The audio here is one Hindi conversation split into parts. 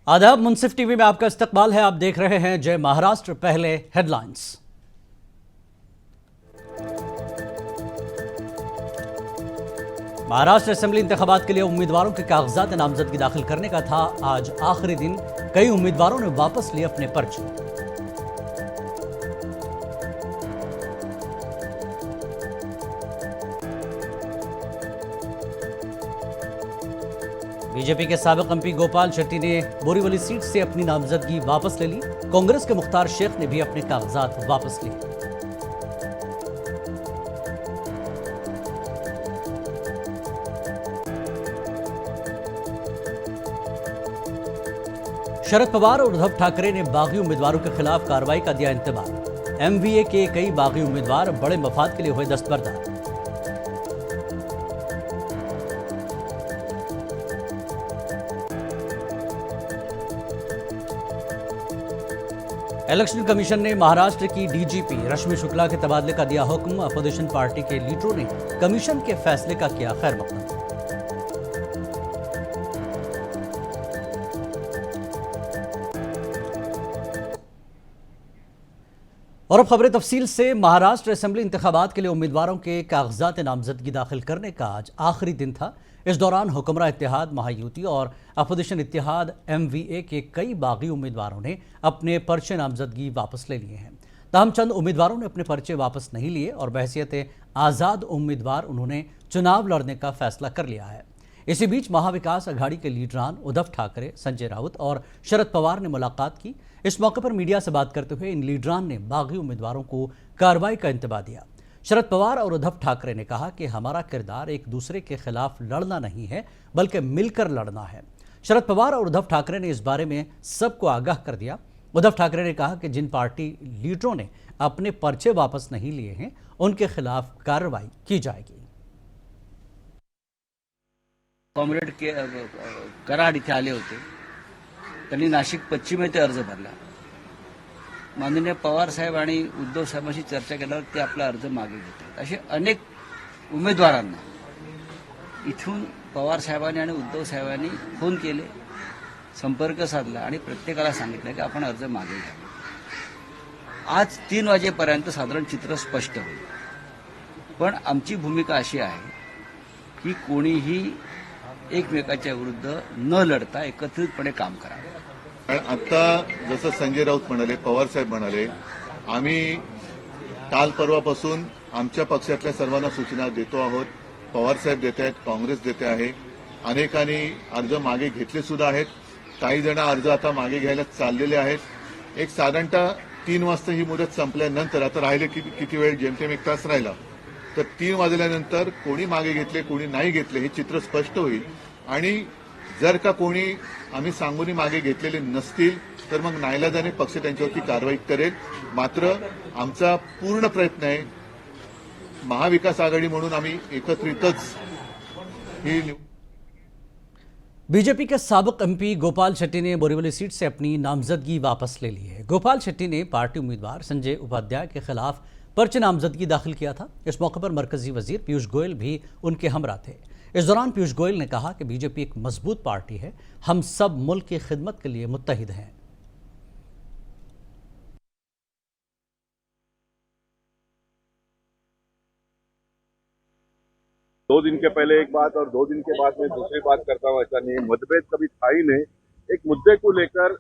आदाब, मुंसिफ टीवी में आपका इस्तकबाल है। आप देख रहे हैं जय महाराष्ट्र। पहले हेडलाइंस। महाराष्ट्र असेंबली इंतखाबात के लिए उम्मीदवारों के कागजात नामजदगी दाखिल करने का था आज आखिरी दिन। कई उम्मीदवारों ने वापस लिए अपने पर्चे। बीजेपी के साबिक एमपी गोपाल शेट्टी ने बोरीवली सीट से अपनी नामजदगी वापस ले ली। कांग्रेस के मुख्तार शेख ने भी अपने कागजात वापस लिए। शरद पवार और उद्धव ठाकरे ने बागी उम्मीदवारों के खिलाफ कार्रवाई का दिया इंतबाह। एमवीए के कई बागी उम्मीदवार बड़े मफाद के लिए हुए दस्तबरदार। इलेक्शन कमीशन ने महाराष्ट्र की डीजीपी रश्मि शुक्ला के तबादले का दिया हुक्म। अपोजिशन पार्टी के लीडरों ने कमीशन के फैसले का किया खैर मकदम। और अब खबरें तफसील से। महाराष्ट्र असेंबली इंतखाबात के लिए उम्मीदवारों के कागजात नामजदगी दाखिल करने का आज आखिरी दिन था। इस दौरान हुक्मरान इत्तेहाद महायुति और अपोजिशन इत्तेहाद एमवीए के कई बागी उम्मीदवारों ने अपने पर्चे नामजदगी वापस ले लिए हैं। ताहम चंद उम्मीदवारों ने अपने पर्चे वापस नहीं लिए और बहैसियत आज़ाद उम्मीदवार उन्होंने चुनाव लड़ने का फैसला कर लिया है। इसी बीच महाविकास अघाड़ी के लीडरान उद्धव ठाकरे, संजय राउत और शरद पवार ने मुलाकात की। इस मौके पर मीडिया से बात करते हुए इन लीडरान ने बागी उम्मीदवारों को कार्रवाई का इंतबाह दिया। शरद पवार और उद्धव ठाकरे ने कहा कि हमारा किरदार एक दूसरे के खिलाफ लड़ना नहीं है, बल्कि मिलकर लड़ना है। शरद पवार और उद्धव ठाकरे ने इस बारे में सबको आगाह कर दिया। उद्धव ठाकरे ने कहा कि जिन पार्टी लीडरों ने अपने पर्चे वापस नहीं लिए हैं, उनके खिलाफ कार्रवाई की जाएगी। कॉम्रेड कराड इथे आले होते, त्यांनी नाशिक पश्चिम येथे अर्ज भरला। माननीय पवार साहेब आणि उद्धव साहेबांशी चर्चा केल्यावर ते आपला अर्ज मागे घेतात। असे अनेक उमेदवारांना इथून पवार साहेबांनी आणि उद्धव साहेबांनी फोन केले, संपर्क साधला आणि प्रत्येकाला सांगितलं की आपण अर्ज मागे घ्या। आज 3 वाजेपर्यंत साधारण चित्र स्पष्ट होईल, पण आमची भूमिका अशी आहे की कोणीही एकमेकाच्या विरुद्ध न लढता एकत्रितपणे काम करावे। आता जसं संजय राऊत म्हणाले, पवार साहेब म्हणाले, आम्ही काल परवापासून आमच्या पक्षातल्या सर्वांना सूचना देतो आहोत। पवार साहेब देत आहेत, काँग्रेस देते आहे, अनेकांनी अर्ज मागे घेतले सुद्धा आहेत। काही जण अर्ज आता मागे घ्यायला चाललेले आहेत। एक साधारणतः 3 वाजता ही मुदत संपल्यानंतर आता राहिले किती वेळ, जेमतेम 1 तास राहिला, तर 3 वाजल्यानंतर कोणी मागे घेतले कोणी नाही घेतले हे चित्र स्पष्ट होईल। आणि जर का कोणी आम्ही सांगून मागे घेतलेले नसतील तर मग नाईलाजाने पक्ष त्यांच्यावरती कारवाई करेल। मात्र आमचा पूर्ण प्रयत्न आहे, महाविकास आघाडी म्हणून आम्ही एकत्रितच ही। बीजेपी के साबिक एमपी गोपाल शेट्टी ने बोरीवली सीट से अपनी नामजदगी वापस ले ली है। गोपाल शेट्टी ने पार्टी उम्मीदवार संजय उपाध्याय के खिलाफ पर्चे नामजदगी दाखिल किया था। इस मौके पर मरकजी वजीर पीयूष गोयल भी उनके हमरा थे। इस दौरान पीयूष गोयल ने कहा कि बीजेपी एक मजबूत पार्टी है, हम सब मुल्क की खिदमत के लिए मुत्तहिद हैं। दो दिन के पहले एक बात और 2 दिन के बाद में दूसरी बात करता हूँ, ऐसा नहीं। मतभेद कभी था ही नहीं। एक मुद्दे को लेकर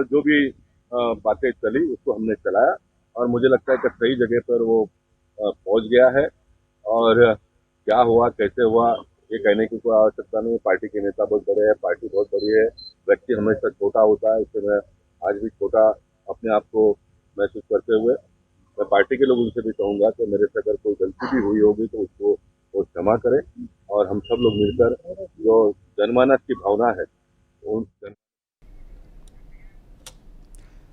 जो भी बातें चली उसको हमने चलाया और मुझे लगता है कि सही जगह पर वो पहुंच गया है। और क्या हुआ, कैसे हुआ, ये कहने की कोई आवश्यकता नहीं। पार्टी के नेता बहुत बड़े हैं, पार्टी बहुत बड़ी है, व्यक्ति हमेशा छोटा होता है। इससे मैं आज भी छोटा अपने आप को महसूस करते हुए मैं पार्टी के लोगों से भी कहूंगा कि मेरे से अगर कोई गलती भी हुई होगी तो उसको वो क्षमा करें और हम सब लोग मिलकर जो जनमानस की भावना है उन।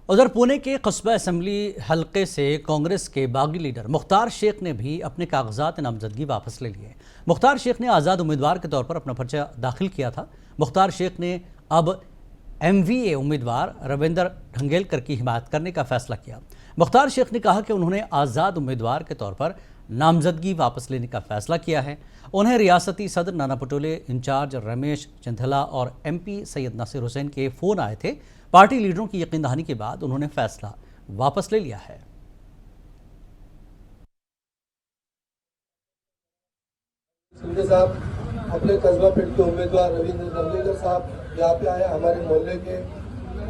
उधर पुणे के कस्बा असेंबली हलके से कांग्रेस के बागी लीडर मुख्तार शेख ने भी अपने कागजात नामजदगी वापस ले लिए। मुख्तार शेख ने आज़ाद उम्मीदवार के तौर पर अपना पर्चा दाखिल किया था। मुख्तार शेख ने अब एमवीए उम्मीदवार रविंद्र ढंगेलकर की हिमायत करने का फैसला किया। मुख्तार शेख ने कहा कि उन्होंने आज़ाद उम्मीदवार के तौर पर नामजदगी वापस लेने का फैसला किया है। उन्हें रियासती सदर नाना पटोले, इंचार्ज रमेश चंधला और MP सैयद नासिर हुसैन के फोन आए थे। पार्टी लीडरों की यकीन दहानी के बाद उन्होंने फैसला वापस ले लिया है। सिंधे साहब अपने कस्बा पेट के उम्मीदवार रविंद्र दंगेकर साहब यहाँ पे आए, हमारे मोहल्ले के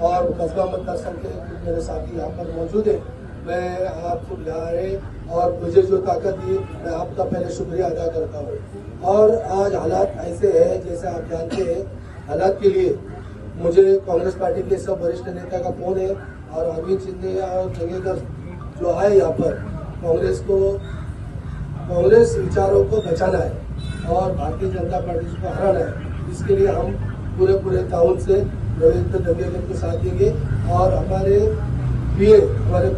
और कस्बा मतदार संघ के मेरे साथी यहाँ पर मौजूद है। मैं आपको यहाँ आए और मुझे जो ताकत दी, मैं आपका पहले शुक्रिया अदा करता हूँ। और आज हालात ऐसे हैं जैसे आप जानते हैं, हालात के लिए मुझे कांग्रेस पार्टी के सब वरिष्ठ नेता का फोन है और अमित सिंधे और दंगेकर जो आए यहाँ पर कांग्रेस विचारों को बचाना है और भारतीय जनता पार्टी को हराना है। इसके लिए हम पूरे ताउन से रविंद्र दंगेकर को साथ देंगे और हमारे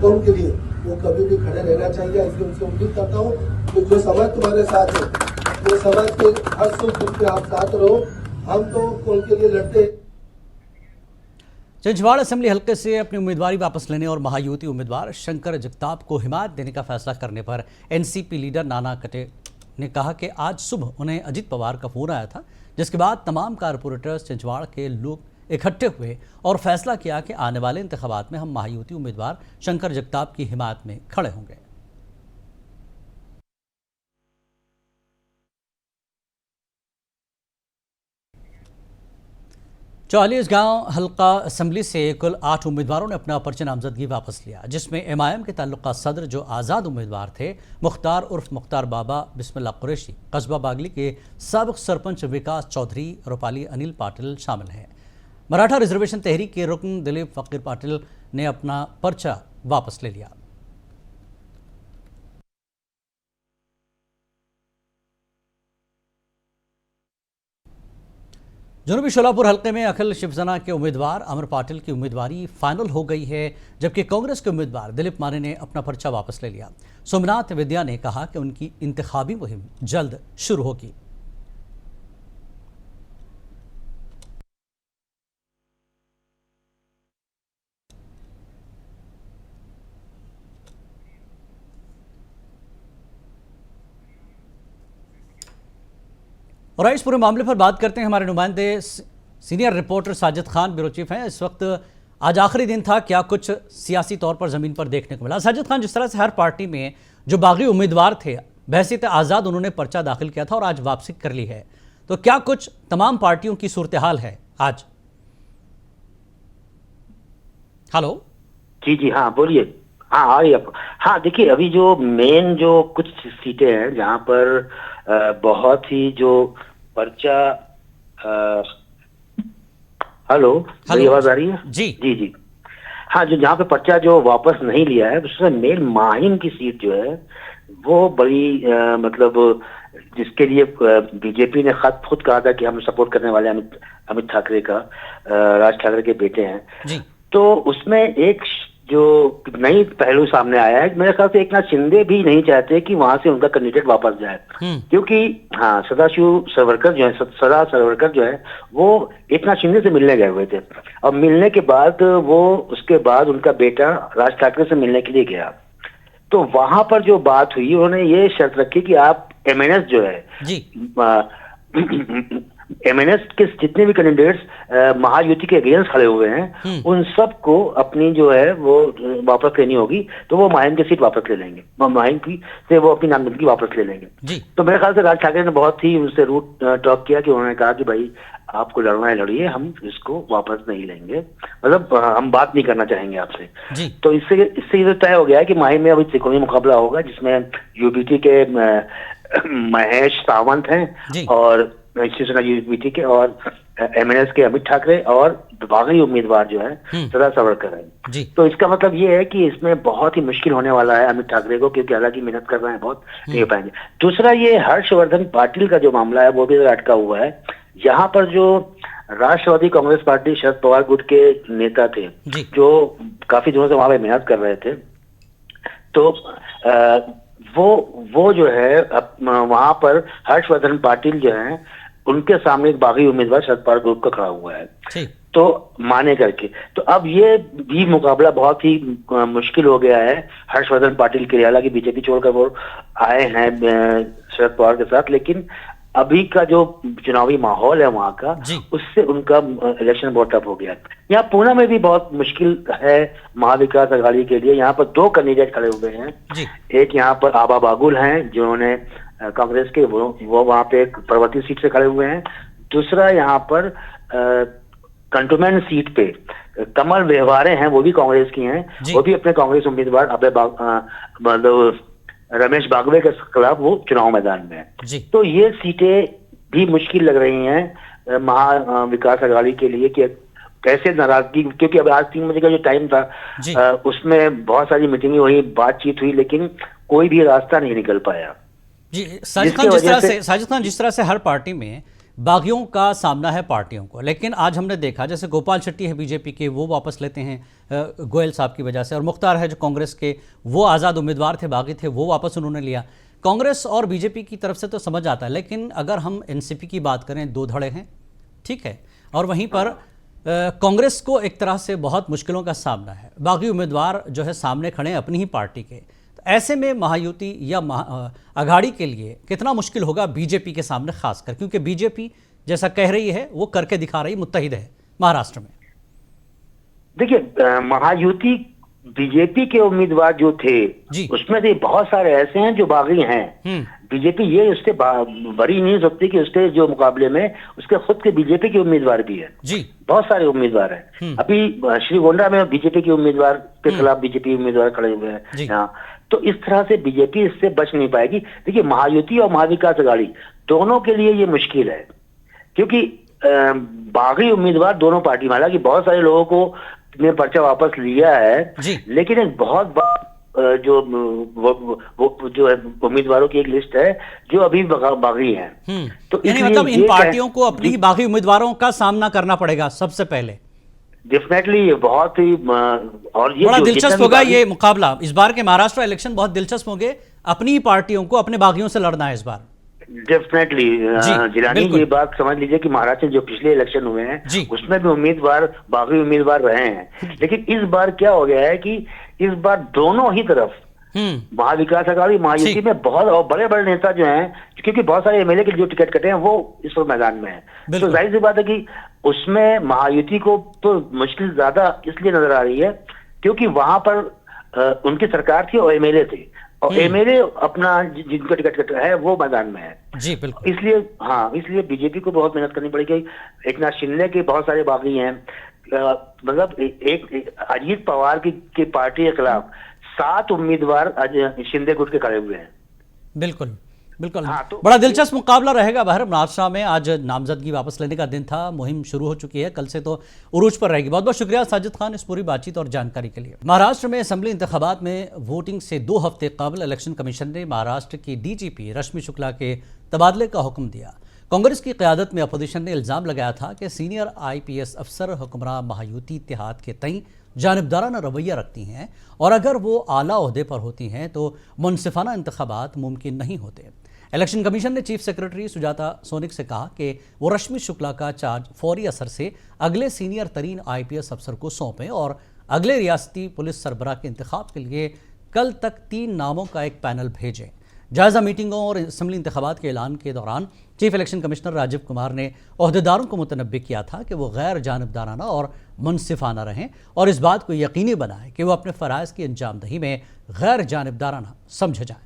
कौम के लिए वो कभी भी खड़े रहना चाहिए। इसलिए उनसे उम्मीद करता हूँ कि जो समाज तुम्हारे साथ है, वो समाज के हर सुख दुख के आप साथ रहो। हम तो उनके लिए लड़ते। चिंचवाड़ असेंबली हलके से अपनी उम्मीदवारी वापस लेने और महायुति उम्मीदवार शंकर जगताप को हिमायत देने का फैसला करने पर NCP लीडर नाना कटे ने कहा कि आज सुबह उन्हें अजित पवार का फोन आया था, जिसके बाद तमाम कारपोरेटर्स चिंचवाड़ के लोग इकट्ठे हुए और फैसला किया कि आने वाले इंतखाबात में हम महायुति उम्मीदवार शंकर जगताप की हिमायत में खड़े होंगे। चालीसगांव हल्का असेंबली से कुल 8 उम्मीदवारों ने अपना पर्चा नामजदगी वापस लिया, जिसमें MIM के ताल्लुका सदर जो आज़ाद उम्मीदवार थे मुख्तार उर्फ मुख्तार बाबा बिस्मिल्लाह कुरैशी, कस्बा बागली के साबिक सरपंच विकास चौधरी, रूपाली अनिल पाटिल शामिल हैं। मराठा रिजर्वेशन तहरीक के रुकन दिलीप फकीर पाटिल ने अपना पर्चा वापस ले लिया। जनूबी शोलापुर हल्के में अखिल शिवसेना के उम्मीदवार अमर पाटिल की उम्मीदवारी फाइनल हो गई है, जबकि कांग्रेस के उम्मीदवार दिलीप माने ने अपना पर्चा वापस ले लिया। सोमनाथ विद्या ने कहा कि उनकी इंतखाबी मुहिम जल्द शुरू होगी। और इस पूरे मामले पर बात करते हैं। हमारे नुमाइंदे senior reporter Sajid Khan bureau chief हैं। इस वक्त आज आखिरी दिन था, क्या कुछ सियासी तौर पर ज़मीन पर देखने को मिला? साजिद खान, जिस तरह से हर पार्टी में जो बागी उम्मीदवार थे बहसीत आज़ाद उन्होंने पर्चा दाखिल किया था और आज वापसी कर ली है, तो क्या कुछ तमाम पार्टियों की सूरत हाल है आज? हेलो जी हाँ बोलिए। हाँ आ रही है। हाँ देखिए, अभी जो मेन जो कुछ सीटें हैं जहाँ पर बहुत ही जो पर्चा हेलो मेरी आवाज आ रही है? जी जी जी हाँ, जो जहाँ पे पर्चा जो वापस नहीं लिया है उसमें मेन माहिम की सीट जो है वो बड़ी मतलब जिसके लिए बीजेपी ने खुद कहा था कि हम सपोर्ट करने वाले अमित ठाकरे का, राज ठाकरे के बेटे हैं जी। तो उसमें एक जो नई पहलू सामने आया है, मेरे ख्याल से एकनाथ शिंदे भी नहीं चाहते कि वहां से उनका कैंडिडेट वापस जाए, क्योंकि हाँ सदा सरवरकर जो है वो एकनाथ शिंदे से मिलने गए हुए थे और मिलने के बाद वो उसके बाद उनका बेटा राज ठाकरे से मिलने के लिए गया। तो वहां पर जो बात हुई, उन्होंने ये शर्त रखी कि आप MNS जो है जी MNS के जितने भी कैंडिडेट्स महायुति के अगेंस्ट खड़े हुए हैं उन सबको अपनी जो है वो वापस लेनी होगी, तो वो माहिम की सीट वापस ले लेंगे, माहिम की से वो अपनी नामजदगी वापस ले लेंगे जी। तो मेरे ख्याल से राज ठाकरे ने बहुत ही उनसे रूट टॉक किया कि उन्होंने कहा कि भाई आपको लड़ना है लड़िए, हम इसको वापस नहीं लेंगे, मतलब हम बात नहीं करना चाहेंगे आपसे जी। तो इससे ये तय हो गया है कि माहिम में अभी त्रिकोणीय मुकाबला होगा, जिसमें UBT के महेश सावंत हैं और शिवसेना UBT के और MNS के अमित ठाकरे और बागी उम्मीदवार जो है सदा सावरकर है। तो इसका मतलब ये है कि इसमें बहुत ही मुश्किल होने वाला है अमित ठाकरे को, क्योंकि हालांकि मेहनत कर रहे हैं बहुत, नहीं हो पाएंगे। दूसरा ये हर्षवर्धन पाटिल का जो मामला है वो भी अटका हुआ है। यहाँ पर जो राष्ट्रवादी कांग्रेस पार्टी शरद पवार गुट के नेता थे जो काफी दिनों से वहां पे मेहनत कर रहे थे, तो वो जो है वहां पर हर्षवर्धन पाटिल जो है उनके सामने एक बागी उम्मीदवार शरद पवार ग्रुप का खड़ा हुआ है, तो माने करके। तो अब ये भी मुकाबला बहुत ही मुश्किल हो गया है हर्षवर्धन पाटिल के लिए। हालांकि बीजेपी छोड़कर वो आए हैं शरद पवार के साथ, लेकिन अभी का जो चुनावी माहौल है वहां का, उससे उनका इलेक्शन बहुत टफ हो गया। यहाँ पुणे में भी बहुत मुश्किल है महाविकास आघाड़ी के लिए। यहाँ पर 2 कैंडिडेट खड़े हुए हैं। एक यहाँ पर आबा बागुल हैं जिन्होंने कांग्रेस के, वो वहां पे एक पर्वतीय सीट से खड़े हुए हैं। दूसरा यहाँ पर कंटोनमेंट सीट पे कमल व्यवहारे हैं, वो भी कांग्रेस की हैं, वो भी अपने कांग्रेस उम्मीदवार मतलब रमेश बागवे के खिलाफ वो चुनाव मैदान में है। तो ये सीटें भी मुश्किल लग रही हैं महा विकास आघाड़ी के लिए कि कैसे नाराजगी, क्योंकि अब आज 3 बजे का जो टाइम था उसमें बहुत सारी मीटिंगें हुई, बातचीत हुई, लेकिन कोई भी रास्ता नहीं निकल पाया। जी साजिद खान, जिस तरह से हर पार्टी में बागियों का सामना है पार्टियों को, लेकिन आज हमने देखा जैसे गोपाल शेट्टी है बीजेपी के, वो वापस लेते हैं गोयल साहब की वजह से, और मुख्तार है जो कांग्रेस के, वो आज़ाद उम्मीदवार थे, बागी थे, वो वापस उन्होंने लिया। कांग्रेस और बीजेपी की तरफ से तो समझ आता है, लेकिन अगर हम एनसीपी की बात करें, 2 धड़े हैं, ठीक है, और वहीं पर कांग्रेस को एक तरह से बहुत मुश्किलों का सामना है। बागी उम्मीदवार जो है सामने खड़े हैं अपनी ही पार्टी के। ऐसे में महायुति या आघाड़ी के लिए कितना मुश्किल होगा बीजेपी के सामने, खासकर क्योंकि बीजेपी जैसा कह रही है वो करके दिखा रही, मुत्तहिद है महाराष्ट्र में। देखिए महायुति बीजेपी के उम्मीदवार जो थे उसमें से बहुत सारे ऐसे हैं जो बागी हैं। बीजेपी ये उससे बड़ी नहीं सकती कि उसके जो मुकाबले में उसके खुद के बीजेपी के उम्मीदवार भी है, बहुत सारे उम्मीदवार हैं। अभी श्रीगोंडा में बीजेपी के उम्मीदवार के खिलाफ बीजेपी उम्मीदवार खड़े हुए हैं यहाँ। तो इस तरह से बीजेपी इससे बच नहीं पाएगी। देखिए महायुति और महाविकास आघाड़ी दोनों के लिए ये मुश्किल है, क्योंकि बागी उम्मीदवार दोनों पार्टी में, हालांकि बहुत सारे लोगों को ने पर्चा वापस लिया है, लेकिन एक बहुत जो है उम्मीदवारों की एक लिस्ट है जो अभी बागी हैं। तो यानी मतलब इन पार्टियों को अपनी बागी उम्मीदवारों का सामना करना पड़ेगा सबसे पहले। डेफिनेटली ये बहुत ही और ये बड़ा दिलचस्प होगा ये मुकाबला। इस बार के महाराष्ट्र इलेक्शन बहुत दिलचस्प होंगे, अपनी पार्टियों को अपने बागियों से लड़ना है इस बार। डेफिनेटली जिलानी, ये बात समझ लीजिए कि महाराष्ट्र जो पिछले इलेक्शन हुए हैं उसमें भी उम्मीदवार बागी उम्मीदवार रहे हैं, लेकिन इस बार क्या हो गया है कि इस बार दोनों ही तरफ महाविकास आघाड़ी महायुति में बहुत बड़े बड़े नेता जो हैं, क्योंकि बहुत सारे एमएलए के जो टिकट कटे हैं वो इस वक्त मैदान में है। तो जाहिर सी बात है कि उसमें महायुति को तो मुश्किल ज्यादा इसलिए नजर आ रही है क्योंकि वहां पर उनकी सरकार थी और एमएलए थे, और एमएलए अपना जिनका टिकट कटा है वो मैदान में है। जी बिल्कुल। इसलिए बीजेपी को बहुत मेहनत करनी पड़ेगी। एकनाथ शिंदे के बहुत सारे बागी हैं, मतलब एक अजीत पवार की पार्टी के खिलाफ 7 उम्मीदवार शिंदे गुट के खड़े हुए हैं। बिल्कुल बिल्कुल। तो बड़ा दिलचस्प मुकाबला रहेगा। बाहर महाराष्ट्र में आज नामजदगी वापस लेने का दिन था, मुहिम शुरू हो चुकी है, कल से तो उरूज पर रहेगी। बहुत बहुत शुक्रिया साजिद खान इस पूरी बातचीत और जानकारी के लिए। महाराष्ट्र में असेंबली इंतखाबात में वोटिंग से 2 हफ्ते कबल इलेक्शन कमीशन ने महाराष्ट्र की डीजीपी रश्मि शुक्ला के तबादले का हुक्म दिया। कांग्रेस की क़यादत में अपोजिशन ने इल्ज़ाम लगाया था कि सीनियर IPS अफसर हुक्मरान महायुति इत्तेहाद के तई जानिबदाराना रवैया रखती हैं, और अगर वो आला ओहदे पर होती हैं तो मुनसिफाना इंतखाबात मुमकिन नहीं होते। इलेक्शन कमीशन ने चीफ सेक्रेटरी सुजाता सोनिक से कहा कि वो रश्मि शुक्ला का चार्ज फौरी असर से अगले सीनियर तरीन IPS अफसर को सौंपें और अगले रियासती पुलिस सरबराह के इंतखाब के लिए कल तक 3 नामों का एक पैनल भेजें। जायजा मीटिंगों और असम्बली इंतखाबात के ऐलान के दौरान chief election commissioner Rajiv Kumar ने ओहदेदारों को मुतनब्बे किया था कि वो गैर जानिबदाराना और मुनसिफाना रहें और इस बात को यकीनी बनाएं कि वो अपने फ़राइज़ की अंजामदही में गैर जानिबदाराना समझे जाएं।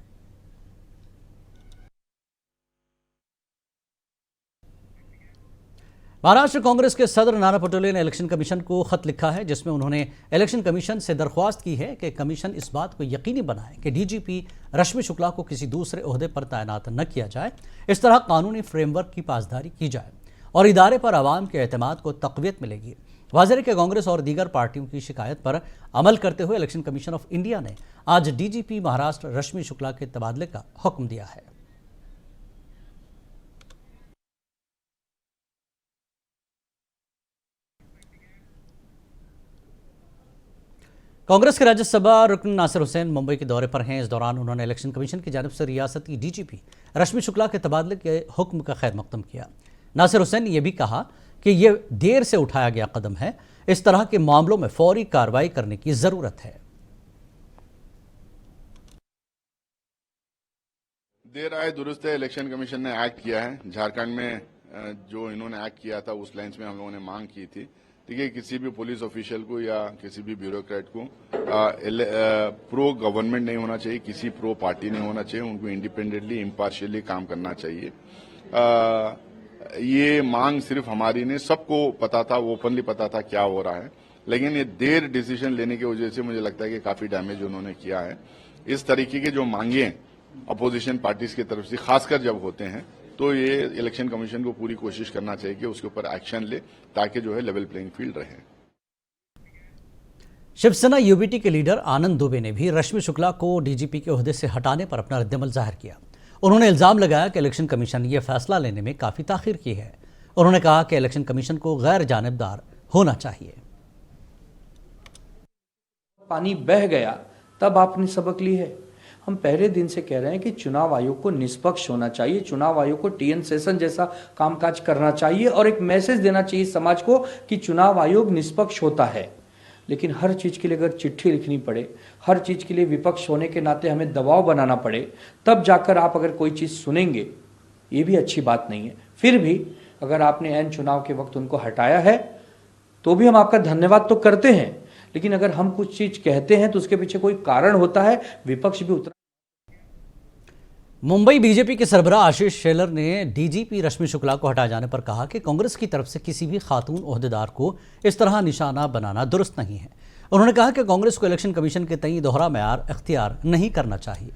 महाराष्ट्र कांग्रेस के सदर नाना पटोले ने इलेक्शन कमीशन को खत लिखा है, जिसमें उन्होंने इलेक्शन कमीशन से दरख्वास्त की है कि कमीशन इस बात को यकीनी बनाए कि डीजीपी रश्मि शुक्ला को किसी दूसरे ओहदे पर तैनात न किया जाए। इस तरह कानूनी फ्रेमवर्क की पासदारी की जाए और इदारे पर आवाम के एतमाद को तक़वियत मिलेगी। वाज़ेह के कांग्रेस और दीगर पार्टियों की शिकायत पर अमल करते हुए इलेक्शन कमीशन ऑफ इंडिया ने आज डीजीपी महाराष्ट्र रश्मि शुक्ला के तबादले का हुक्म दिया है। कांग्रेस के राज्यसभा रुकन नासिर हुसैन मुंबई के दौरे पर हैं। इस दौरान उन्होंने इलेक्शन कमीशन की जानिब से रियासती डीजीपी रश्मि शुक्ला के तबादले के हुक्म का खैर मकदम किया। नासिर हुसैन ने यह भी कहा कि यह देर से उठाया गया कदम है, इस तरह के मामलों में फौरी कार्रवाई करने की ज़रूरत है। देर आए दुरुस्त है, इलेक्शन कमीशन ने एक्ट किया है। झारखंड में जो इन्होंने एक्ट किया था उस लाइन्स में हम लोगों ने मांग की थी। देखिए, किसी भी पुलिस ऑफिशियल को या किसी भी ब्यूरोक्रेट को प्रो गवर्नमेंट नहीं होना चाहिए, किसी प्रो पार्टी नहीं होना चाहिए। उनको इंडिपेंडेंटली इम्पार्शियली काम करना चाहिए। ये मांग सिर्फ हमारी नहीं, सबको पता था, ओपनली पता था क्या हो रहा है, लेकिन ये देर डिसीजन लेने की वजह से मुझे लगता है कि काफी डैमेज उन्होंने किया है। इस तरीके के जो मांगे अपोजिशन पार्टीज की तरफ से खासकर जब होते हैं तो ये इलेक्शन कमीशन को पूरी कोशिश करना चाहिए कि उसके ऊपर एक्शन ले, ताकि जो है लेवल प्लेइंग फील्ड रहे। शिवसेना यूबीटी के लीडर आनंद दुबे ने भी रश्मि शुक्ला को डीजीपी के ओहदे से हटाने पर अपना रद्दमल जाहिर किया। उन्होंने इल्जाम लगाया कि इलेक्शन कमीशन ने यह फैसला लेने में काफी ताखीर की है। उन्होंने कहा कि इलेक्शन कमीशन को गैर जानिबदार होना चाहिए। पानी बह गया तब आपने सबक ली है। हम पहले दिन से कह रहे हैं कि चुनाव आयोग को निष्पक्ष होना चाहिए, चुनाव आयोग को टीएन सेशन जैसा कामकाज करना चाहिए और एक मैसेज देना चाहिए समाज को कि चुनाव आयोग निष्पक्ष होता है। लेकिन हर चीज के लिए अगर चिट्ठी लिखनी पड़े, हर चीज के लिए विपक्ष होने के नाते हमें दबाव बनाना पड़े, तब जाकर आप अगर कोई चीज सुनेंगे, ये भी अच्छी बात नहीं है। फिर भी अगर आपने ऐन चुनाव के वक्त उनको हटाया है तो भी हम आपका धन्यवाद तो करते हैं, लेकिन अगर हम कुछ चीज कहते हैं तो उसके पीछे कोई कारण होता है। विपक्ष भी उतना। मुंबई बीजेपी के सरबराह आशीष शेलर ने डीजीपी रश्मि शुक्ला को हटाए जाने पर कहा कि कांग्रेस की तरफ से किसी भी खातून ओहदेदार को इस तरह निशाना बनाना दुरुस्त नहीं है। उन्होंने कहा कि कांग्रेस को इलेक्शन कमीशन के तय दोहरा मेयार इख्तियार नहीं करना चाहिए।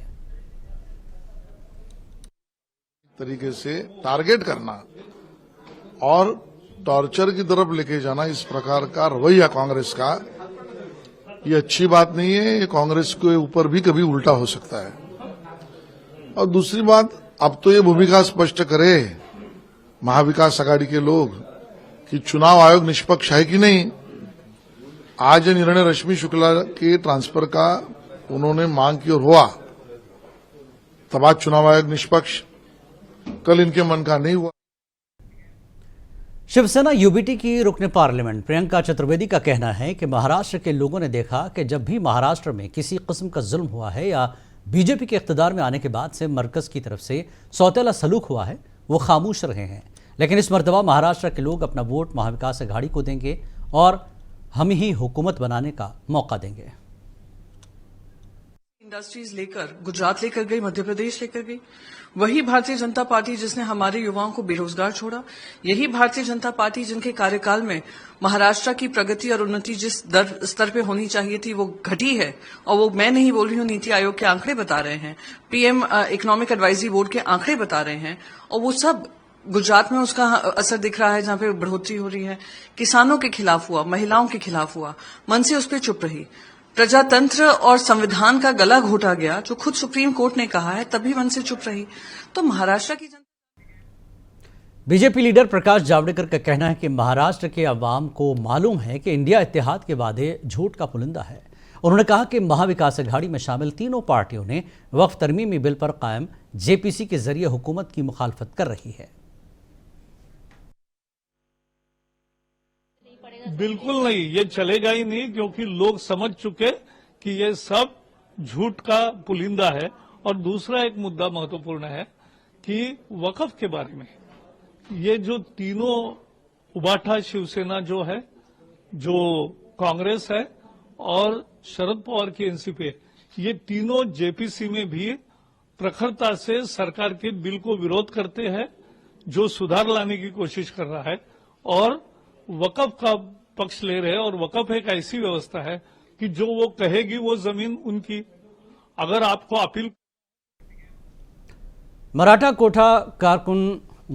तरीके से टारगेट करना और टॉर्चर की तरफ लेके जाना, इस प्रकार का रवैया कांग्रेस का, ये अच्छी बात नहीं है। ये कांग्रेस के ऊपर भी कभी उल्टा हो सकता है। और दूसरी बात, अब तो ये भूमिका स्पष्ट करे महाविकास आघाड़ी के लोग कि चुनाव आयोग निष्पक्ष है कि नहीं। आज ये निर्णय रश्मि शुक्ला के ट्रांसफर का उन्होंने मांग की और हुआ, तब आज चुनाव आयोग निष्पक्ष, कल इनके मन का नहीं हुआ। शिवसेना यूबीटी की रुकने पार्लियामेंट प्रियंका चतुर्वेदी का कहना है कि महाराष्ट्र के लोगों ने देखा कि जब भी महाराष्ट्र में किसी किस्म का जुल्म हुआ है या बीजेपी के इख्तिदार में आने के बाद से मरकज की तरफ से सौतेला सलूक हुआ है, वो खामोश रहे हैं। लेकिन इस मर्तबा महाराष्ट्र के लोग अपना वोट महाविकास आघाड़ी को देंगे और हम ही हुकूमत बनाने का मौका देंगे। इंडस्ट्रीज लेकर गुजरात लेकर गई, मध्य प्रदेश लेकर गई। वही भारतीय जनता पार्टी जिसने हमारे युवाओं को बेरोजगार छोड़ा, यही भारतीय जनता पार्टी जिनके कार्यकाल में महाराष्ट्र की प्रगति और उन्नति जिस स्तर पे होनी चाहिए थी वो घटी है। और वो मैं नहीं बोल रही हूँ, नीति आयोग के आंकड़े बता रहे हैं, पीएम इकोनॉमिक एडवाइजरी बोर्ड के आंकड़े बता रहे हैं, और वो सब गुजरात में उसका असर दिख रहा है, जहां पे बढ़ोतरी हो रही है। किसानों के खिलाफ हुआ, महिलाओं के खिलाफ हुआ, मन से उस पर चुप रही। प्रजातंत्र और संविधान का गला घोटा गया, जो खुद सुप्रीम कोर्ट ने कहा है, तभी मन से चुप रही। तो महाराष्ट्र की बीजेपी लीडर प्रकाश जावड़ेकर का कहना है कि महाराष्ट्र के अवाम को मालूम है कि इंडिया इत्तेहाद के वादे झूठ का पुलिंदा है। उन्होंने कहा कि महाविकास आघाड़ी में शामिल तीनों पार्टियों ने वक्फ तरमीमी बिल पर कायम जेपीसी के जरिए हुकूमत की मुखालफत कर रही है। बिल्कुल नहीं, ये चलेगा ही नहीं, क्योंकि लोग समझ चुके कि ये सब झूठ का पुलिंदा है। और दूसरा एक मुद्दा महत्वपूर्ण है कि वक्फ के बारे में ये जो तीनों उबाठा शिवसेना जो है, जो कांग्रेस है और शरद पवार की एनसीपी, ये तीनों जेपीसी में भी प्रखरता से सरकार के बिल को विरोध करते हैं, जो सुधार लाने की कोशिश कर रहा है और वक्फ का पक्ष ले रहे हैं। और वक्फ एक ऐसी व्यवस्था है कि जो वो कहेगी वो जमीन उनकी। अगर आपको अपील। मराठा कोटा कारकुन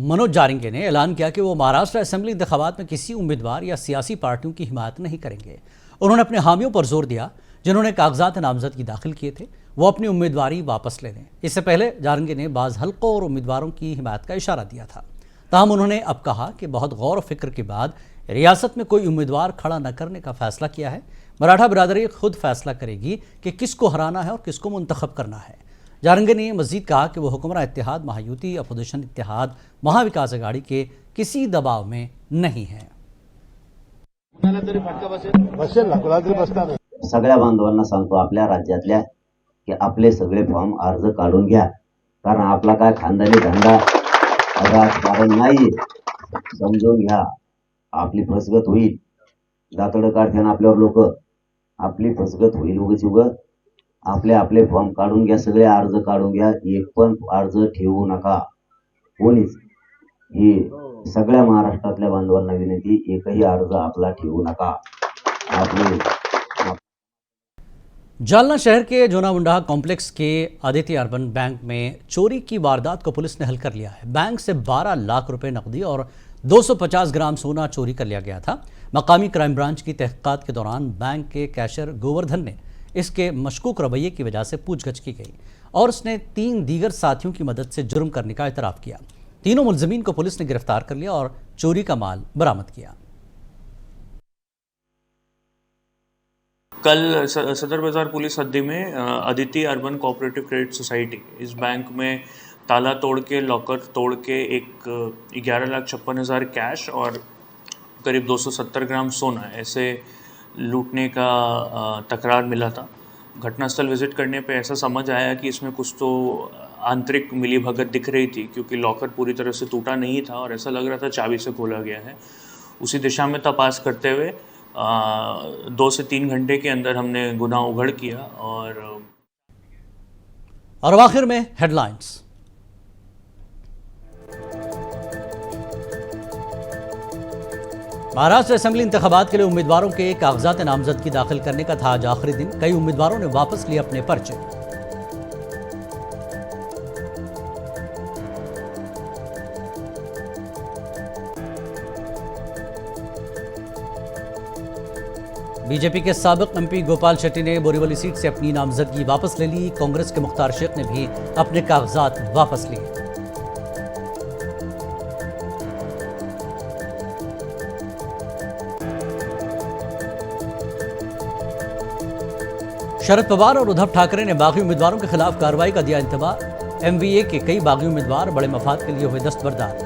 मनोज जारंगे ने ऐलान किया कि वो महाराष्ट्र असेंबली इंतखाबात में किसी उम्मीदवार या सियासी पार्टियों की हिमायत नहीं करेंगे। उन्होंने अपने हामियों पर जोर दिया जिन्होंने कागजात नामजदगी दाखिल किए थे, वो अपनी उम्मीदवारी वापस ले लें। इससे पहले जारंगे ने बाज़ हल्कों और उम्मीदवारों की हिमायत का इशारा दिया था। ताहम उन्होंने अब कहा कि बहुत गौर फिक्र के बाद रियासत में कोई उम्मीदवार खड़ा न करने का फैसला किया है। मराठा बिरादरी खुद फैसला करेगी कि किसको हराना है और किसको मुंतखब करना है। जारंगे ने मजीद कहा कि वो हुक्मरान इत्तेहाद, महायुति, अपोजिशन इत्तेहाद, महाविकास आघाड़ी के किसी दबाव में नहीं है। सगळ्या बांधवांना सांगतो आपल्या राज्यातल्या की आपले सगळे फॉर्म अर्ज काढून घ्या कारण आपला काय खानदानी धंदा राजकारण नाहीये. समजून घ्या, आपली फसगत होईल. दातडं काढताना आपल्यावर लोक, आपली फसगत होईल. उग आपले फॉर्म काढून घ्या, सगळे अर्ज काढून घ्या. एक पण अर्ज ठेवू नका कोणीच. ही सगळ्या महाराष्ट्रातल्या बांधवांना विनंती, एकही अर्ज आपला ठेवू नका. आपले जालना शहर के जोनामुंडा कॉम्प्लेक्स के आदित्य अर्बन बैंक में चोरी की वारदात को पुलिस ने हल कर लिया है। बैंक से 12 लाख रुपए नकदी और 250 ग्राम सोना चोरी कर लिया गया था। मकामी क्राइम ब्रांच की तहकीकात के दौरान बैंक के कैशियर गोवर्धन ने इसके मशकूक रवैये की वजह से पूछगछ की गई और उसने 3 दीगर साथियों की मदद से जुर्म करने का इतराफ़ किया। तीनों मुलजमीन को पुलिस ने गिरफ्तार कर लिया और चोरी का माल बरामद किया। कल सदर बाजार पुलिस हद्दी में Aditya urban cooperative credit society, इस बैंक में ताला तोड़ के, लॉकर तोड़ के एक 11,56,000 कैश और करीब 270 ग्राम सोना ऐसे लूटने का तकरार मिला था। घटनास्थल विजिट करने पे ऐसा समझ आया कि इसमें कुछ तो आंतरिक मिलीभगत दिख रही थी, क्योंकि लॉकर पूरी तरह से टूटा नहीं था और ऐसा लग रहा था चाबी से खोला गया है। उसी दिशा में तपास करते हुए 2 से 3 घंटे के अंदर हमने गुनाह उघड़ किया। और आखिर में हेडलाइंस। महाराष्ट्र असेंबली इंतखाबात के लिए उम्मीदवारों के कागजात नामजदगी दाखिल करने का था आज आखिरी दिन। कई उम्मीदवारों ने वापस लिए अपने पर्चे। बीजेपी के साबिक एमपी गोपाल शेट्टी ने बोरीवली सीट से अपनी नामजदगी वापस ले ली। कांग्रेस के मुख्तार शेख ने भी अपने कागजात वापस लिए। शरद पवार और उद्धव ठाकरे ने बागी उम्मीदवारों के खिलाफ कार्रवाई का दिया इंतबाह। एमवीए के कई बागी उम्मीदवार बड़े मफाद के लिए हुए दस्तबरदार।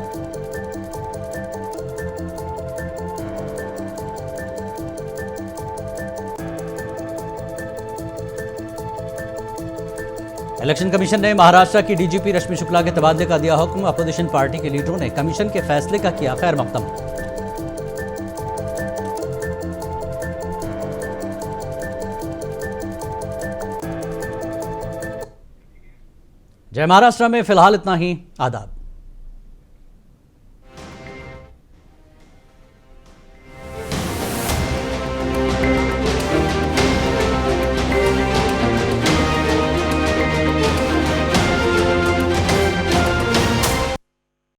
इलेक्शन कमीशन ने महाराष्ट्र की डीजीपी रश्मि शुक्ला के तबादले का दिया हुक्म। अपोजिशन पार्टी के लीडरों ने कमीशन के फैसले का किया खैर मकदम। जय महाराष्ट्र में फिलहाल इतना ही। आदाब।